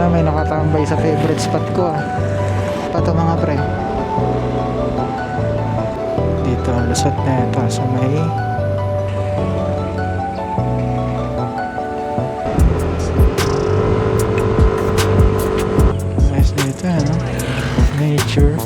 Sana may nakatambay sa favorite spot ko ah. Pato mga pre. Dito ang lusot na ito sa may nice dito ano. Nature.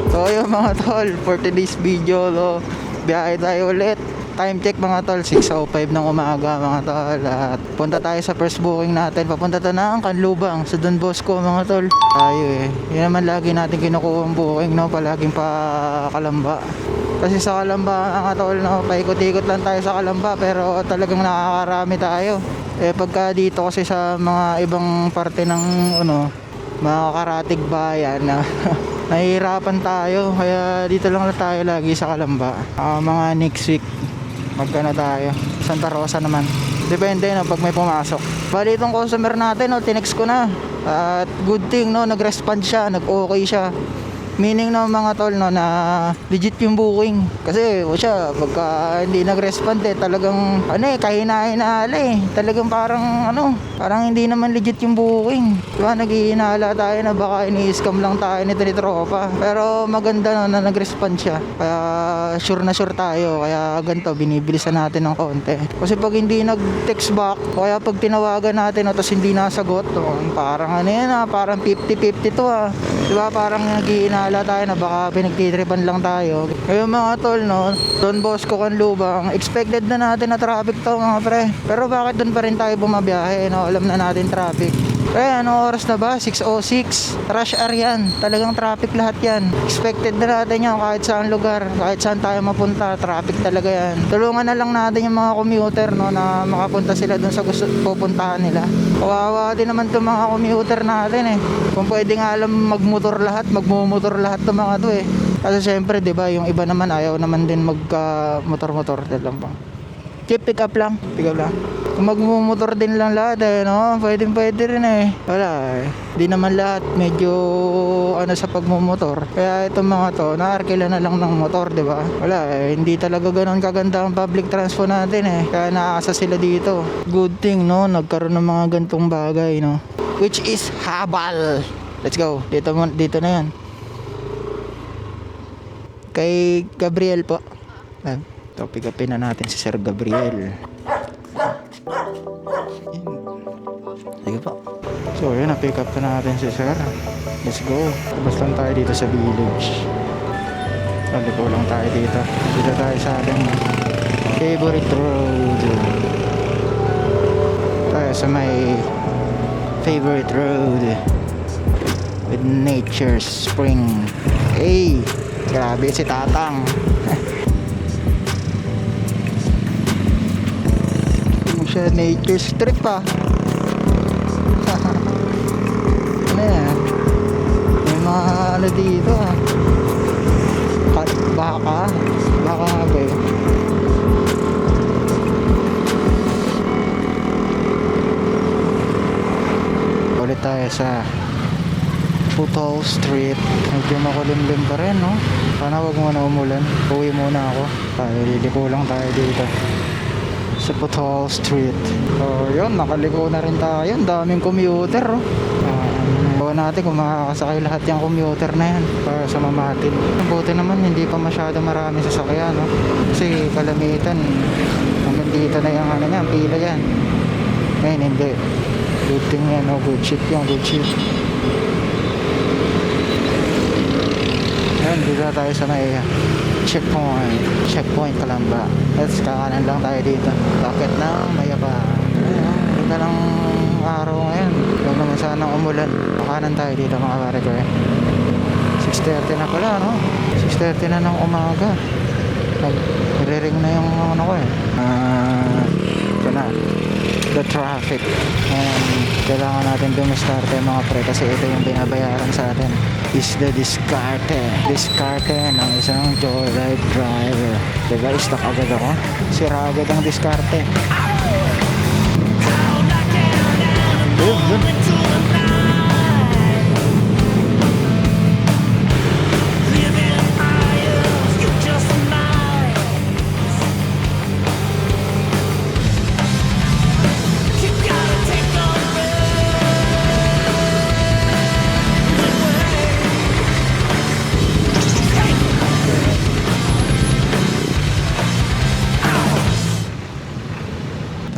So yun mga tol, for today's video biyahe tayo ulit. Time check mga tol, 6:05 ng umaga mga tol. At punta tayo sa first booking natin. Papunta to ng Canlubang sa Don Bosco mga tol. Tayo yun naman lagi natin kinukuha ang booking no, palaging pa Kalamba. Kasi sa Kalamba mga tol no, paikot-ikot lang tayo sa Kalamba pero talagang nakakarami tayo. Pagka dito kasi sa mga ibang parte ng ano, mga karatig bayan na nahihirapan tayo, kaya dito lang tayo lagi sa Kalamba. Mga next week magkano tayo, Santa Rosa naman, depende no pag may pumasok. Bali itong customer natin no, tinext ko na at good thing no, nag-respond siya, nag-okay siya. Meaning no mga tol no, na legit yung booking. Kasi o siya, pagka hindi nag-respond talagang ano kahina-hinala talagang parang parang hindi naman legit yung booking. Diba, naghihinala tayo na baka ini-scam lang tayo nito ni tropa. Pero maganda no, na nag-respond siya. Kaya sure na sure tayo. Kaya ganito, binibilisan natin ng konti. Kasi pag hindi nag-text back, kaya pag tinawagan natin no, tapos hindi nasagot, parang parang 50-50 to diba, parang naghihinala tayo na baka pinagtitripan lang tayo. Ngayon mga tol no, Don Bosco Canlubang, expected na natin na traffic to mga pre. Pero bakit doon pa rin tayo bumabiyahe no? Alam na natin traffic. Ano oras na ba? 6:06. Rush hour yan. Talagang traffic lahat yan. Expected na natin yan kahit saan lugar. Kahit saan tayo mapunta, traffic talaga yan. Tulungan na lang natin yung mga commuter no, na makapunta sila dun sa gusto pupuntahan nila. Kawawa din naman itong mga commuter natin Kung pwede nga alam magmotor lahat, magmumotor lahat itong mga to Kasi syempre diba, yung iba naman ayaw naman din motor-motor. Lang bang pick up lang. Kung magmumotor din lang lahat no, pwede rin wala di naman lahat medyo sa pagmumotor. Kaya itong mga to, naarkila na lang ng motor, di ba? Wala hindi talaga ganoon kaganda ang public transport natin Kaya naasa sila dito. Good thing no, nagkaroon ng mga gantong bagay no, which is habal. Let's go. Dito na yan. Kay Gabriel po. Ito, pick upin na natin si Sir Gabriel. Sige po. So yun, na-pick up na natin si Sir. Let's go. Labas lang tayo dito sa village. Liko lang tayo dito. Dito tayo sa ating favorite road. Tayo sa may favorite road with nature spring. Hey, grabe si Tatang. Nature strip pa. May mga dito baka nga ba ulit tayo sa Foothold Street. Medyo makulimlim pa rin no. Sana wag muna umulan. Uwi muna ako. Liliko lang tayo dito sa Foothold Street. So yun, nakaliko na rin tayo. Ang daming commuter bawa natin kung makakasakay lahat yung commuter na yan para sa mamatin. Buti naman hindi pa masyado marami sasakyan no? Kasi kalamitan hanggang dito na yung ang pila yan. Ngayon hindi. Good thing yan good shit yung good shit. Yan, dito na tayo sa may checkpoint Kalamba. Let's kakanan lang tayo dito. Bakit na Mayabang. Ganda ng araw ngayon. Huwag naman sanang umulan. Kakanan tayo dito mga pare ko 6:30 na pala no. 6:30 na ng umaga. Nagre-ring na yung ito na the traffic. Kailangan natin dumistarte mga pre kasi ito yung binabayaran sa atin is the diskarte ng isang joyride driver. Diba, stuck agad ako, sira agad ang diskarte.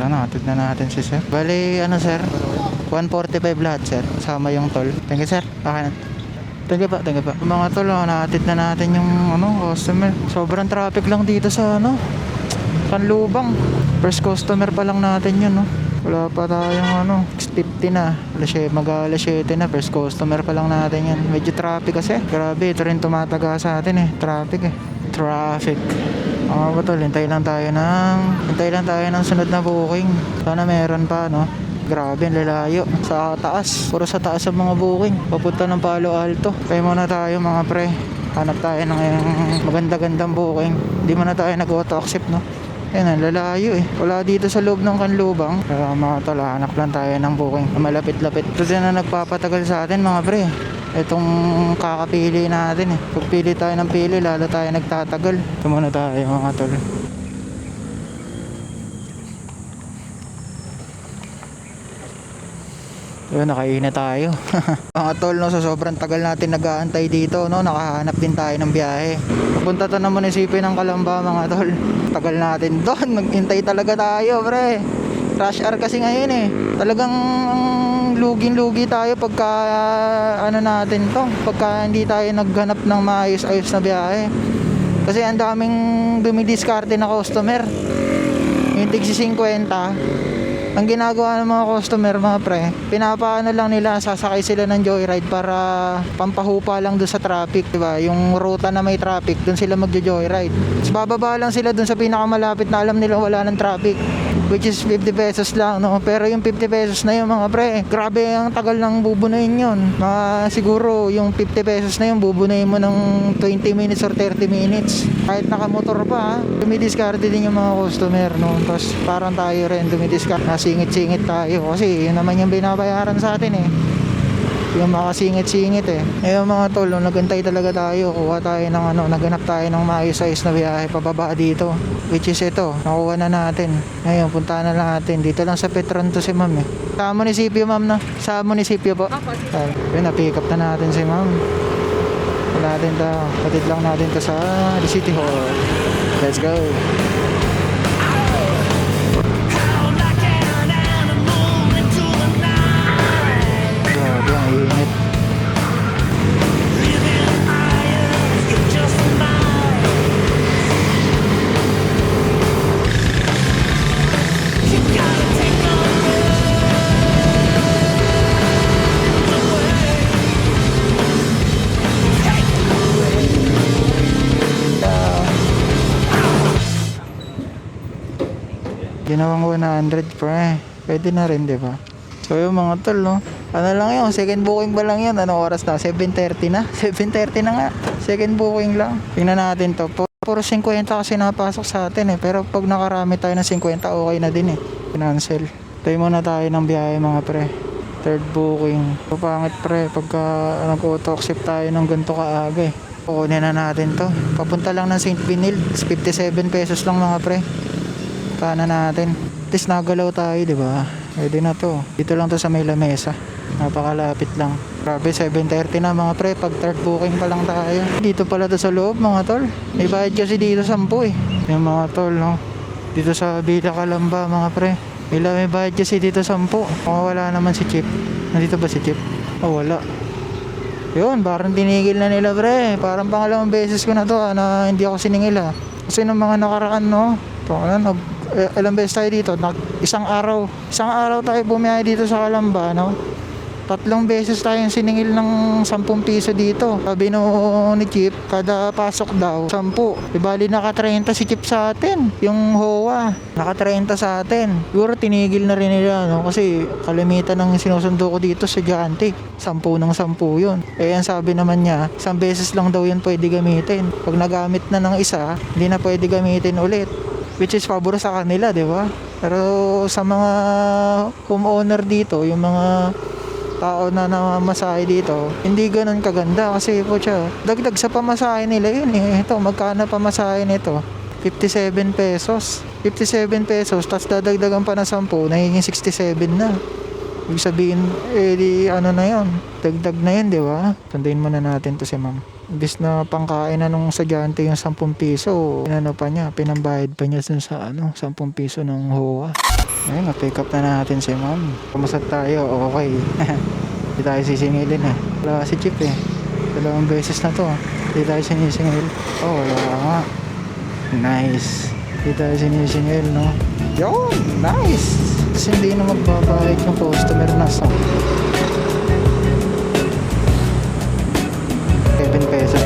Ito na, hatid na natin si sir. Bali, ano sir? 145 lahat sir. Kasama yung toll. Thank you sir. Okay na. Thank you pa, thank you pa. Mga tol, nahatid na natin yung customer. Sobrang traffic lang dito sa Kanlubang. First customer pa lang natin yun, no? Wala pa tayong 6:50 na. Mag-alas 7 na. First customer pa lang natin yan. Medyo traffic kasi. Grabe, ito rin tumataga sa atin Traffic Traffic. Ba tol, hintay lang tayo ng sunod na booking. Sana meron pa, no? Grabe, ang lalayo. Sa taas. Puro sa taas ang mga booking. Papunta ng Palo Alto. Kaya muna tayo mga pre. Hanap tayo ng maganda-gandang booking. Hindi muna tayo nag-auto-accept, no? Yan, ang lalayo Wala dito sa loob ng Kanlubang. Kaya mga tol, hanap lang tayo ng booking. Malapit-lapit. Ito din na nagpapatagal sa atin mga pre. Itong kakapili natin Pag pili tayo ng pili, lalo tayo nagtatagal. Ito muna tayo mga tol. Yun, nakaina tayo. Mga tol, no, sa sobrang tagal natin nag-aantay dito, no, nakahanap din tayo ng biyahe. Papunta to ng munisipyo ng Calamba, mga tol. Tagal natin doon, naghintay talaga tayo, pre. Rush hour kasi ngayon Talagang lugin-lugi tayo pagka natin to. Pagka hindi tayo naghanap ng maayos-ayos na biyahe. Kasi ang daming dumidiskarte na customer. Yung tigsi 50. Ang ginagawa ng mga customer, mga pre, pinapaano lang nila, sasakay sila ng joyride para pampahupa lang doon sa traffic, diba? Yung ruta na may traffic, doon sila magjo-joyride. Tapos bababa lang sila doon sa pinakamalapit na alam nila wala ng traffic, which is 50 pesos lang, no? Pero yung 50 pesos na yun, mga pre, grabe ang tagal ng bubunuin yun. Siguro yung 50 pesos na yun, bubunuin mo ng 20 minutes or 30 minutes. Kahit nakamotor pa, dumidiskarte din yung mga customer, no? Tapos parang tayo rin dumidiskarte. Singit-singit tayo kasi yun naman yung binabayaran sa atin yung makasingit-singit yung mga tol, nagantay talaga tayo, kuha tayo ng naganap tayo ng maayos-ayos na biyahe pababa dito, which is ito, nakuha na natin. Ngayon, punta na natin dito lang sa Petron to si ma'am sa munisipyo ma'am sa munisipyo po. Yun, na-pick up na natin si ma'am. Patid lang natin to sa City Hall. Let's go. Init. Ginawang 100 pre. Pwede na rin, di ba? So yung mga tol, no? Ano lang yun, second booking ba lang yan? Ano oras na? 7:30 na? 7:30 na nga. Second booking lang. Tingnan natin to. Puro 50 kasi napasok sa atin Pero pag nakarami tayo ng 50, okay na din Cancel. Tayo muna tayo ng biyahe mga pre. Third booking. Pangit pre, pagka nag-auto-accept tayo ng ganito kaaga Kukunin na natin to. Papunta lang ng St. Benil. 57 pesos lang mga pre. Kana natin. At least nagalaw tayo, di ba? Pwede na to. Dito lang to sa may lamesa. Napakalapit lang. Grabe, 7:30 na mga pre. Pag third booking pa lang tayo. Dito pala to sa loob mga tol. May bayad kasi dito 10 Yung mga tol, no? Dito sa Villa Calamba mga pre. May bayad kasi dito 10. Wala naman si Chip. Nandito ba si Chip? Wala. Yun, parang tinigil na nila pre. Parang pangalawang beses ko na to na hindi ako siningil Kasi nung mga nakaraan, no? Ilang beses tayo dito, isang araw tayo bumiyahe dito sa Calamba, no? 3 beses tayong siningil ng 10 piso dito. Sabi ni Chip, kada pasok daw 10. Ibali naka-30 si Chip sa atin. Yung HOA, naka-30 sa atin. Siguro tinigil na rin nila, no? Kasi kalimitan ng sinusundo ko dito sa Giante, 10 ng 10 yun. Ang sabi naman niya, 1 beses lang daw yan pwede gamitin. Pag nagamit na ng isa, hindi na pwede gamitin ulit. Which is pabor sa kanila, di ba? Pero sa mga homeowner dito, yung mga tao na namamasahe dito, hindi ganun kaganda kasi po dagdag sa pamasahe nila yun Ito, magkano pamasahe nito? 57 pesos. 57 pesos, tapos dadagdagan pa na 10, nagiging 67 na. Ibig sabihin, na yun? Dagdag na yun, di ba? Sundayin muna natin to si ma'am. Imbis na pangkain na nung sadyante yung 10 piso, pa niya, pinambayad pa niya dun sa 10 piso ng HOA. Ayun, na-pick up na natin si ma'am. Kamusad tayo, okay. Hindi tayo sisingilin eh. Wala si Chip eh. 2 beses na to. Hindi tayo sinisingil. Oh, wala nga. Nice. Hindi tayo sinisingil, no? Yun, nice. Kasi hindi na magbabahit yung customer na sa 7 pesos.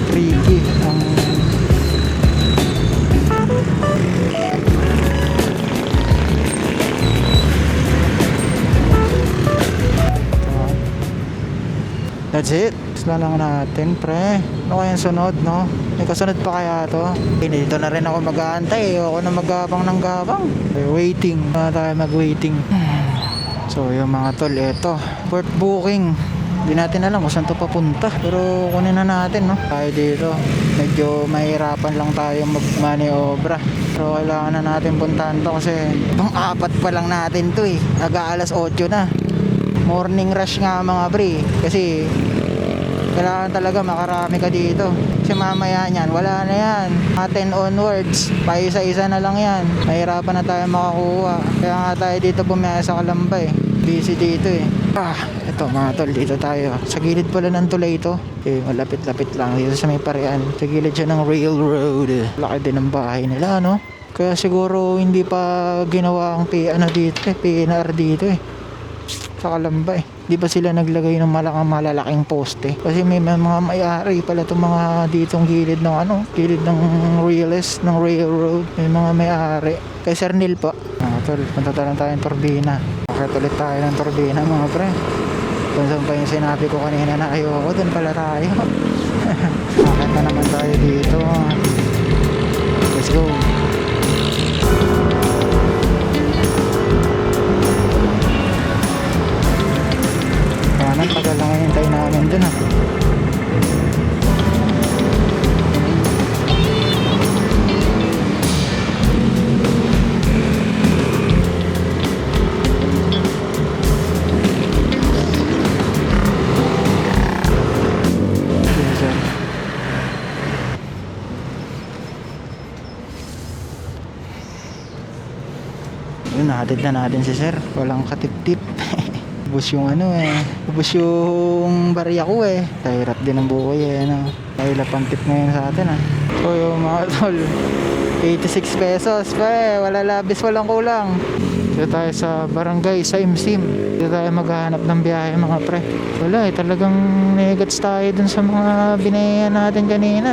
Tricky ang that's it. Isla lang natin, pre. Ano kaya yung sunod, no? May kasunod pa kaya to? Dito na rin ako mag-aantay. Ako na mag-abang ng gabang. Waiting. Na tayo mag-waiting. So, yung mga tol, eto. Port booking. Hindi natin alam kung saan to papunta. Pero kunin na natin, no? Tayo dito. Medyo mahirapan lang tayo mag-maniobra. Pero kailangan na natin puntahan to kasi pang-apat pa lang natin to eh. Aga alas 8 na. Morning rush nga mga pre. Kasi kailangan talaga makarami ka dito. Kasi mamaya niyan, wala na yan. Mga 10 onwards, paisa-isa na lang yan. Mahirapan na tayo makakuha. Kaya nga tayo dito bumiyaya sa Kalambay. Busy dito eh. Ito mga tol, dito tayo. Sa gilid pala ng tulay ito. Eh, malapit-lapit lang. Dito sa may parean. Sa gilid siya ng railroad. Laki din ng bahay nila, no? Kaya siguro hindi pa ginawa ang PNR dito eh. Sa Kalambay. Di ba sila naglagay ng malalaking poste? Kasi may mga may-ari pala itong mga ditong gilid ng gilid ng ng railroad. May mga may-ari. Kay Sir Neil po. Tol, punta tayo ng turbina. Bakit ulit tayo ng turbina mga pre? Kung saan pa yung sinabi ko kanina na ayoko, doon pala tayo. Bakit na naman tayo dito? Let's go. Kanan, tagal lang hintay namin dun ah. Yun, nahatid na natin si sir. Walang katip-tip. Ubus yung ubus yung barya ko eh. Tahirap din ang buhay eh, Tahirap ang tip ngayon sa atin ah. So yung mga tol, 86 pesos pa wala labis, walang kulang. Dito tayo sa barangay, sa IMSIM. Dito tayo maghahanap ng biyahe mga pre. Wala eh, talagang negats tayo dun sa mga binayaran natin kanina.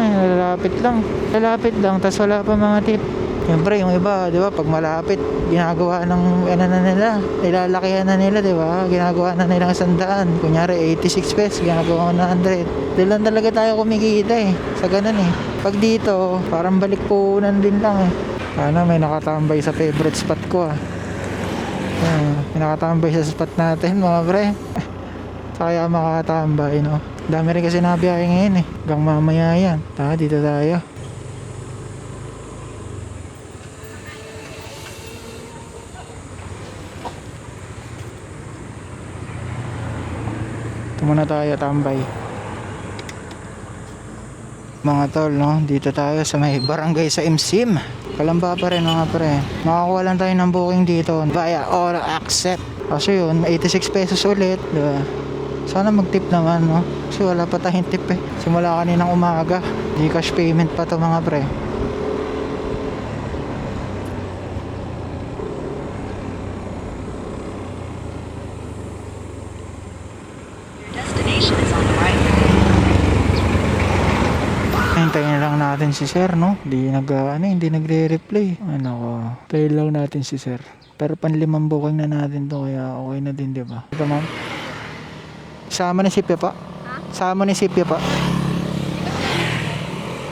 Lalapit lang, tas wala pa mga tip. Siyempre yung iba, di ba, pag malapit, ginagawa ng na nila, ilalakihan na nila, di ba? Ginagawa na nilang 100. Kunyari 86 pesos, ginagawa na 100. Doon lang talaga tayo kumikita eh. Sa ganun eh. Pag dito, parang balik punan din lang eh. May nakatambay sa favorite spot ko ah. May nakatambay sa spot natin mga pre. Kaya makatambay, no? Dami rin kasi nabiyahe ngayon eh. Hanggang mamaya yan. Dito tayo. Muna tayo tambay mga tol, no? Dito tayo sa may barangay sa IMSIM. Kalamba pa rin mga pre. Makakuha lang tayo ng booking dito via all accept. Kasi yun, 86 pesos ulit, diba? Sana mag-tip naman, no? Kasi wala pa tayong tip eh. Simula kaninang umaga, di cash payment pa to mga pre. Hintayin lang natin si sir, no? Hindi nagre-reply. Tayo lang natin si sir. Pero panlimang booking na natin to, kaya okay na din, di ba? Ito ma'am. Sama ni Sipya pa? Ha? Sama ni Sipya pa?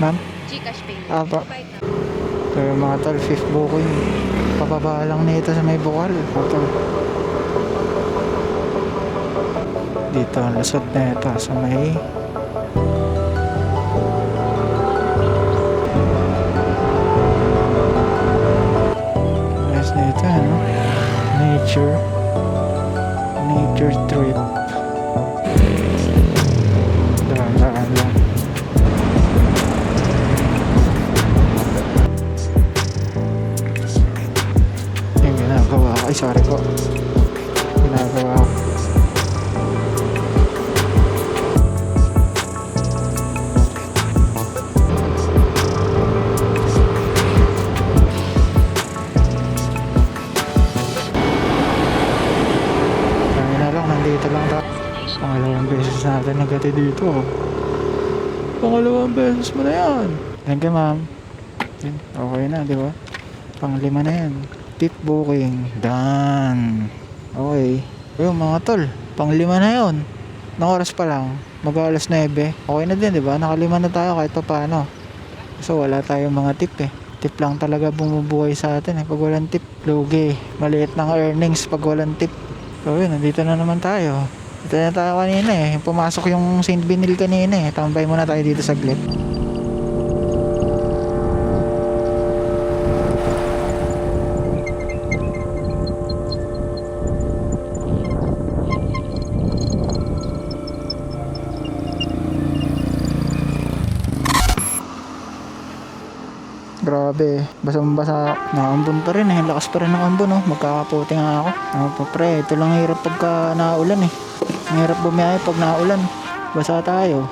Ma'am? Gcash payment. Apa. Ito yung mga tol, 5th booking. Pababa lang nito sa may bukal. Ito. Dito, lasot na ito sa may ito, no? Nature trip. Dahan lang. Sorry po. Ginagawa ko. Kaya na lang, nandito lang tayo. Pangalawang beses natin nagati dito. Pangalawang beses mo na yan. Thank you, ma'am. Okay na, di ba? Panglima na yan. Tip booking. Done. Okay. Ayun mga tol. Panglima na yun. Nang oras pa lang. Mag-alas 9. Okay na din, di ba? Nakalima na tayo kahit pa paano. So wala tayong mga tip eh. Tip lang talaga bumubuhay sa atin eh. Pag walang tip, lugi. Maliit ng earnings pag walang tip. So yun, nandito na naman tayo. Dito na tayo kanina eh. Pumasok yung Saint Benil kanina eh. Tambay muna tayo dito saglit. Grabe, basang-basa. Naambon pa rin eh. Lakas pa rin ng ambon oh. Magkakaputi nga ako. Ano pa pre, ito lang hirap pagka naulan eh. Ang hirap bumiyahe pag naulan. Basa tayo.